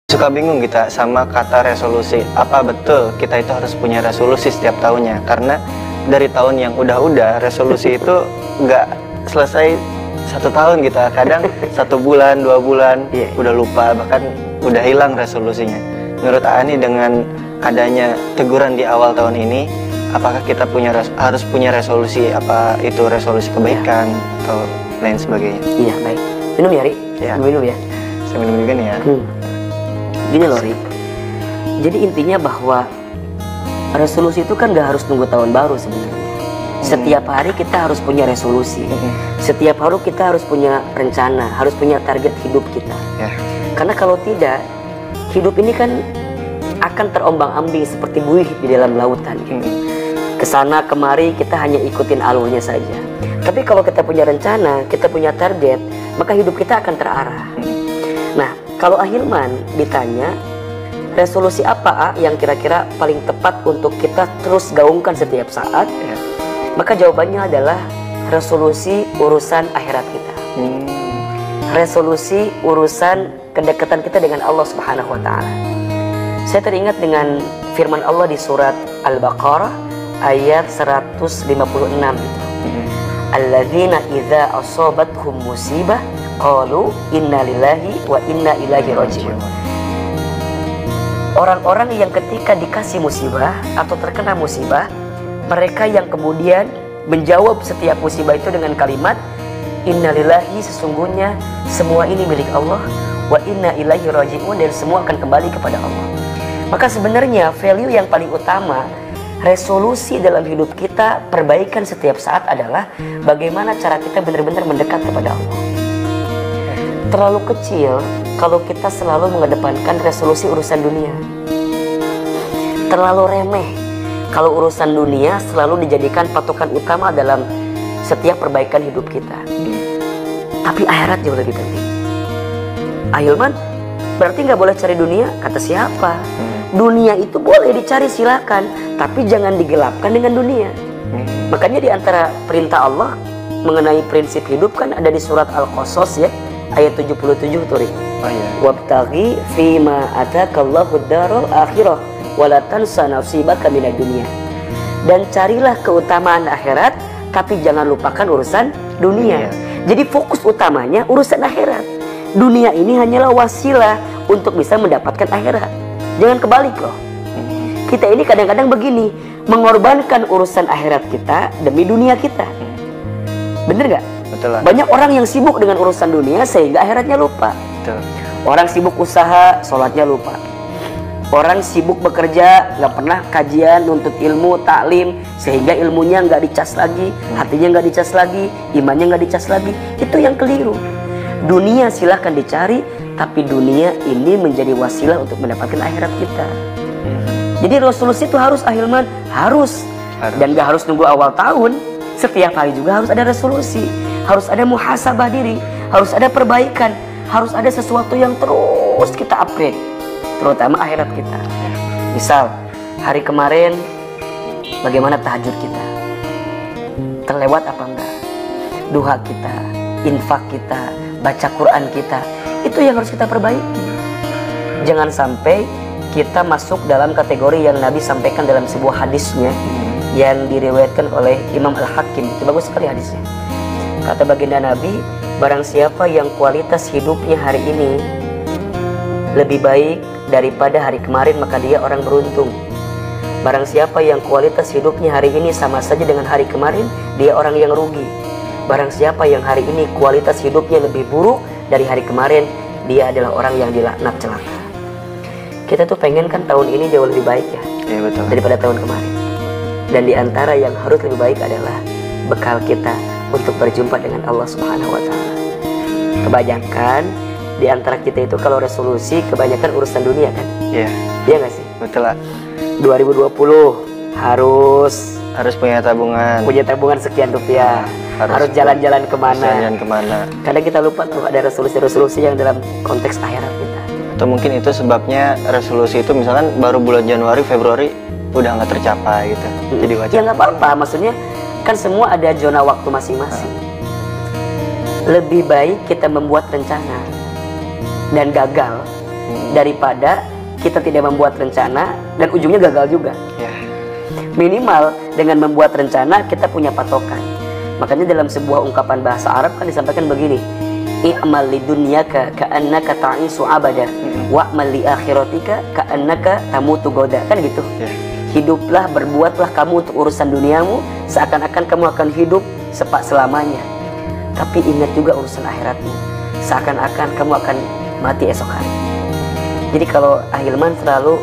Suka bingung kita sama kata resolusi. Apa betul kita itu harus punya resolusi setiap tahunnya? Karena dari tahun yang udah resolusi itu nggak selesai 1 tahun kita. Kadang 1 bulan, 2 bulan udah lupa, bahkan udah hilang resolusinya. Menurut Ani, dengan adanya teguran di awal tahun ini, apakah kita harus punya resolusi? Apa itu resolusi kebaikan atau lain sebagainya? Iya, baik. Minum ya, Ri? Ya. Minum ya. Saya minum juga nih ya. Gini loh, Ri. Jadi intinya bahwa resolusi itu kan gak harus nunggu tahun baru sebenarnya. Setiap hari kita harus punya resolusi. Setiap hari kita harus punya rencana, harus punya target hidup kita. Karena kalau tidak, hidup ini kan akan terombang-ambing seperti buih di dalam lautan. Kesana kemari kita hanya ikutin alurnya saja. Tapi kalau kita punya rencana, kita punya target, maka hidup kita akan terarah. Nah, kalau Ahilman ditanya resolusi apa yang kira-kira paling tepat untuk kita terus gaungkan setiap saat, maka jawabannya adalah resolusi urusan akhirat kita. Resolusi urusan kedekatan kita dengan Allah Subhanahu wa Ta'ala. Saya teringat dengan firman Allah di surat Al-Baqarah ayat 156 itu. Alladzina idza asabathum musibah qalu inna lillahi wa inna ilaihi raji'un. Orang-orang yang ketika dikasih musibah atau terkena musibah, mereka yang kemudian menjawab setiap musibah itu dengan kalimat inna lillahi, sesungguhnya semua ini milik Allah, wa inna ilaihi raji'un, dan semua akan kembali kepada Allah. Maka sebenarnya value yang paling utama, resolusi dalam hidup kita, perbaikan setiap saat adalah bagaimana cara kita benar-benar mendekat kepada Allah. Terlalu kecil kalau kita selalu mengedepankan resolusi urusan dunia. Terlalu remeh kalau urusan dunia selalu dijadikan patokan utama dalam setiap perbaikan hidup kita. Tapi akhirat jauh lebih penting. Ahilman, berarti nggak boleh cari dunia? Kata siapa? Dunia itu boleh dicari, silakan, tapi jangan digelapkan dengan dunia. Makanya di antara perintah Allah mengenai prinsip hidup kan ada di surat Al-Qasas ya, ayat 77 tuh. Wabtaghi fima atakallahu darul akhirah wala tansa nasibaka minad dunya. Dan carilah keutamaan akhirat, tapi jangan lupakan urusan dunia. Jadi fokus utamanya urusan akhirat. Dunia ini hanyalah wasilah untuk bisa mendapatkan akhirat. Jangan kebalik loh. Kita ini kadang-kadang begini, mengorbankan urusan akhirat kita demi dunia kita. Bener gak? Betul lah. Banyak orang yang sibuk dengan urusan dunia sehingga akhiratnya lupa. Betul. Orang sibuk usaha, sholatnya lupa. Orang sibuk bekerja, gak pernah kajian, nuntut ilmu, taklim, sehingga ilmunya gak dicas lagi, hatinya gak dicas lagi, imannya gak dicas lagi. Itu yang keliru. Dunia silahkan dicari, tapi dunia ini menjadi wasilah untuk mendapatkan akhirat kita. Jadi resolusi itu harus, Ahilman, harus. Dan gak harus nunggu awal tahun. Setiap hari juga harus ada resolusi, harus ada muhasabah diri, harus ada perbaikan, harus ada sesuatu yang terus kita upgrade, terutama akhirat kita. Misal hari kemarin bagaimana tahajud kita, terlewat apa enggak, duha kita, infak kita, baca Quran kita, itu yang harus kita perbaiki. Jangan sampai kita masuk dalam kategori yang Nabi sampaikan dalam sebuah hadisnya yang diriwayatkan oleh Imam Al-Hakim. Itu bagus sekali hadisnya. Kata baginda Nabi, barang siapa yang kualitas hidupnya hari ini lebih baik daripada hari kemarin, maka dia orang beruntung. Barang siapa yang kualitas hidupnya hari ini sama saja dengan hari kemarin, dia orang yang rugi. Barang siapa yang hari ini kualitas hidupnya lebih buruk dari hari kemarin, dia adalah orang yang dilaknat celaka. Kita tuh pengen kan tahun ini jauh lebih baik ya, betul, daripada tahun kemarin. Dan di antara yang harus lebih baik adalah bekal kita untuk berjumpa dengan Allah Subhanahu wa Ta'ala. Kebanyakan di antara kita itu kalau resolusi kebanyakan urusan dunia kan? Iya nggak sih? Betul lah. 2020 harus punya tabungan. Punya tabungan sekian rupiah. Harus jalan-jalan kemana? Kadang kita lupa tuh ada resolusi-resolusi yang dalam konteks akhirat kita. Atau mungkin itu sebabnya resolusi itu misalkan baru bulan Januari, Februari udah nggak tercapai gitu. Jadi wajar. Ya nggak apa-apa, maksudnya kan semua ada zona waktu masing-masing. Lebih baik kita membuat rencana dan gagal daripada kita tidak membuat rencana dan ujungnya gagal juga. Ya. Minimal dengan membuat rencana kita punya patokan. Makanya dalam sebuah ungkapan bahasa Arab kan disampaikan begini, i'mal lidunyaka ka'annaka ta'isu abada wa'mal li akhiratika ka'annaka tamutu goda, kan gitu. Ya. Hiduplah, berbuatlah kamu untuk urusan duniamu seakan-akan kamu akan hidup selamanya. Tapi ingat juga urusan akhiratmu, seakan-akan kamu akan mati esok hari. Jadi kalau Ahilman selalu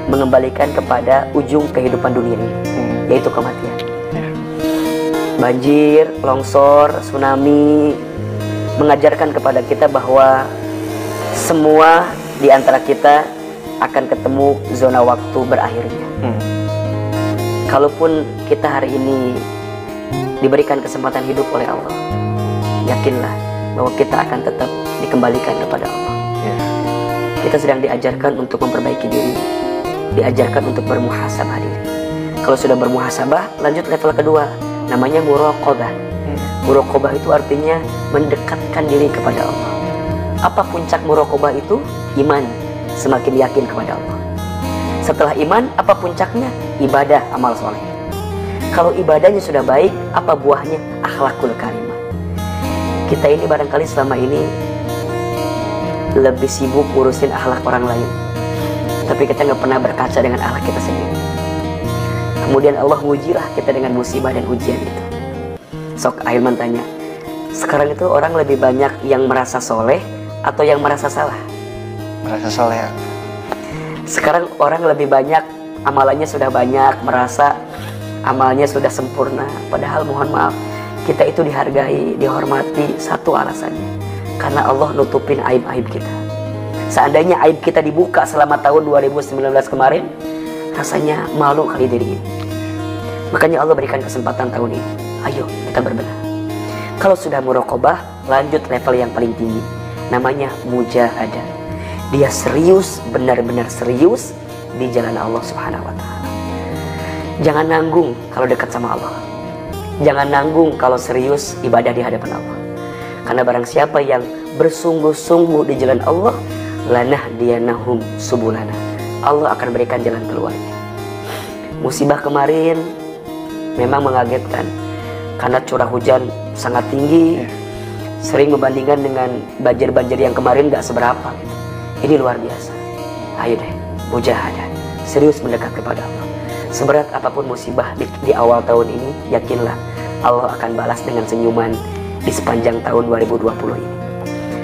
mengembalikan kepada ujung kehidupan dunia ini, yaitu kematian. Banjir, longsor, tsunami mengajarkan kepada kita bahwa semua di antara kita akan ketemu zona waktu berakhirnya. Kalaupun kita hari ini diberikan kesempatan hidup oleh Allah, yakinlah bahwa kita akan tetap dikembalikan kepada Allah. Kita sedang diajarkan untuk memperbaiki diri, diajarkan untuk bermuhasabah diri. Kalau sudah bermuhasabah, lanjut level kedua, namanya muraqabah. Muraqabah itu artinya mendekatkan diri kepada Allah. Apa puncak muraqabah itu? Iman, semakin yakin kepada Allah. Setelah iman, apa puncaknya? Ibadah, amal soleh. Kalau ibadahnya sudah baik, apa buahnya? Akhlakul karimah. Kita ini barangkali selama ini lebih sibuk ngurusin akhlak orang lain, tapi kita nggak pernah berkaca dengan akhlak kita sendiri. Kemudian Allah ngujilah kita dengan musibah dan ujian itu. Sok Ahilman tanya, sekarang itu orang lebih banyak yang merasa soleh atau yang merasa salah? Merasa soleh. Sekarang orang lebih banyak amalannya sudah banyak, merasa amalnya sudah sempurna. Padahal mohon maaf, kita itu dihargai, dihormati satu alasannya, karena Allah nutupin aib-aib kita. Seandainya aib kita dibuka selama tahun 2019 kemarin, rasanya malu kali diri ini. Makanya Allah berikan kesempatan tahun ini. Ayo kita berbenah. Kalau sudah muraqabah, lanjut level yang paling tinggi, namanya mujahadah. Dia serius, benar-benar serius di jalan Allah Subhanahu wa Ta'ala. Jangan nanggung kalau dekat sama Allah. Jangan nanggung kalau serius ibadah di hadapan Allah. Karena barang siapa yang bersungguh-sungguh di jalan Allah, lanahdiyannahum subulana, Allah akan berikan jalan keluarnya. Musibah kemarin memang mengagetkan, karena curah hujan sangat tinggi, sering membandingkan dengan banjir-banjir yang kemarin gak seberapa. Ini luar biasa. Ayo deh, mujahadah, serius mendekat kepada Allah. Seberat apapun musibah di awal tahun ini, yakinlah Allah akan balas dengan senyuman di sepanjang tahun 2020 ini.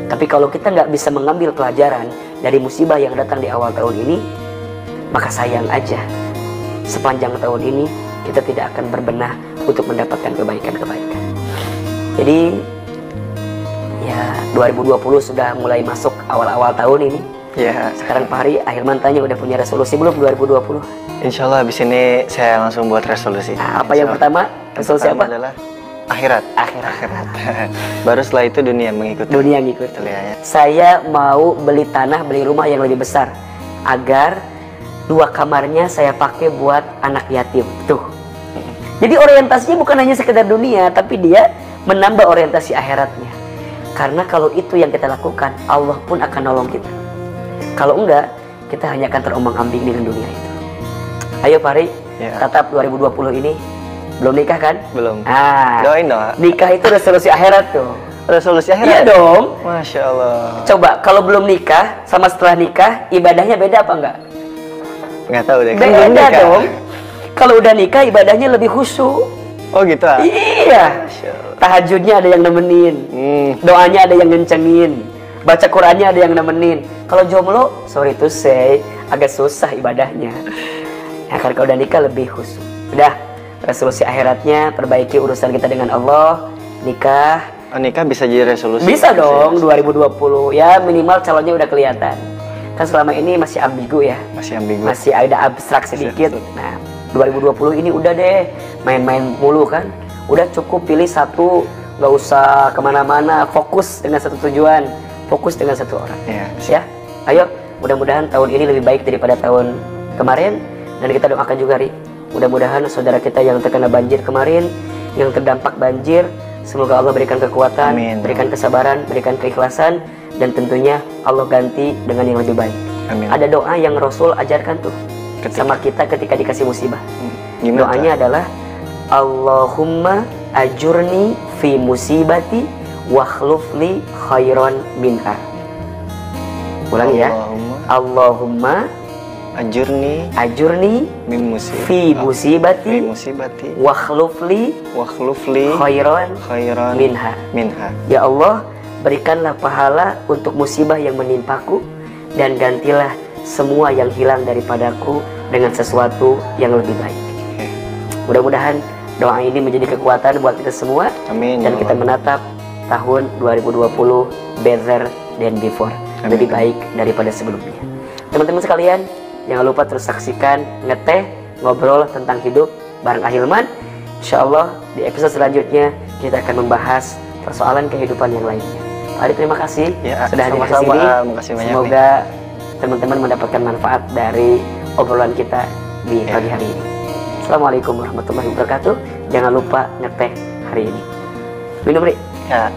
Tapi kalau kita nggak bisa mengambil pelajaran dari musibah yang datang di awal tahun ini, maka sayang aja, sepanjang tahun ini kita tidak akan berbenah untuk mendapatkan kebaikan-kebaikan. Jadi ya 2020 sudah mulai masuk awal-awal tahun ini. Ya. Sekarang Pak Hari, Ahilman tanya udah punya resolusi belum 2020? Insya Allah habis ini saya langsung buat resolusi. Nah, apa yang pertama? Resolusi apa? Adalah akhirat. Akhirat. Baru setelah itu dunia mengikuti. Dunia ngikut. Ya. Saya mau beli tanah, beli rumah yang lebih besar, agar 2 kamarnya saya pakai buat anak yatim. Tuh. Jadi orientasinya bukan hanya sekedar dunia, tapi dia menambah orientasi akhiratnya. Karena kalau itu yang kita lakukan, Allah pun akan nolong kita. Kalau enggak, kita hanya akan terombang-ambing dengan dunia itu. Ayo Pak Hari, tetap 2020 ini belum nikah kan? Belum. Doain dong. Nikah itu resolusi akhirat tuh. Resolusi akhirat? Iya dong. Masya Allah. Coba kalau belum nikah sama setelah nikah, ibadahnya beda apa enggak? Nggak tahu deh. Beda dong. Kalau udah nikah, ibadahnya lebih khusyuk. Oh gitu ah? Iya. Tahajudnya ada yang nemenin, doanya ada yang ngencengin, baca Qurannya ada yang nemenin. Kalau jomblo, sorry to say, agak susah ibadahnya. Ya kan kalau udah nikah lebih khusyuk. Udah, resolusi akhiratnya perbaiki urusan kita dengan Allah, nikah. Oh, nikah bisa jadi resolusi? Bisa dong, 2020. Ya minimal calonnya udah kelihatan. Kan selama ini masih ambigu ya. Masih ambigu. Masih ada abstrak sedikit. Nah, 2020 ini udah deh, main-main mulu kan. Udah cukup pilih satu, gak usah kemana-mana, fokus dengan satu tujuan, fokus dengan satu orang. Ya, ayo, mudah-mudahan tahun ini lebih baik daripada tahun kemarin. Dan kita doakan juga, Ri, mudah-mudahan saudara kita yang terkena banjir kemarin, yang terdampak banjir, Semoga Allah berikan kekuatan, Amin. berikan kesabaran, berikan keikhlasan, dan tentunya Allah ganti dengan yang lebih baik. Amin. Ada doa yang Rasul ajarkan tuh sama kita ketika dikasih musibah. Gimana Doanya adalah Allahumma ajurni fi musibati wakhlufli khairan minha. Ulangi ya. Allahumma ajurni min fi musibati musibati wakhlufli khairan minha. Ya Allah, berikanlah pahala untuk musibah yang menimpaku, dan gantilah semua yang hilang daripadaku dengan sesuatu yang lebih baik. Mudah-mudahan doa ini menjadi kekuatan buat kita semua. Amin. Dan kita menatap tahun 2020 better than before. Amin. Lebih baik daripada sebelumnya. Teman-teman sekalian, jangan lupa terus saksikan Ngeteh Ngobrol tentang Hidup bareng Ahilman. Insyaallah di episode selanjutnya kita akan membahas persoalan kehidupan yang lainnya. Pak Adi, terima kasih sudah hadir di sini. Semoga teman-teman mendapatkan manfaat dari obrolan kita di pagi hari ini. Assalamualaikum warahmatullahi wabarakatuh. Jangan lupa ngeteh hari ini. Minum, Ri. Ya.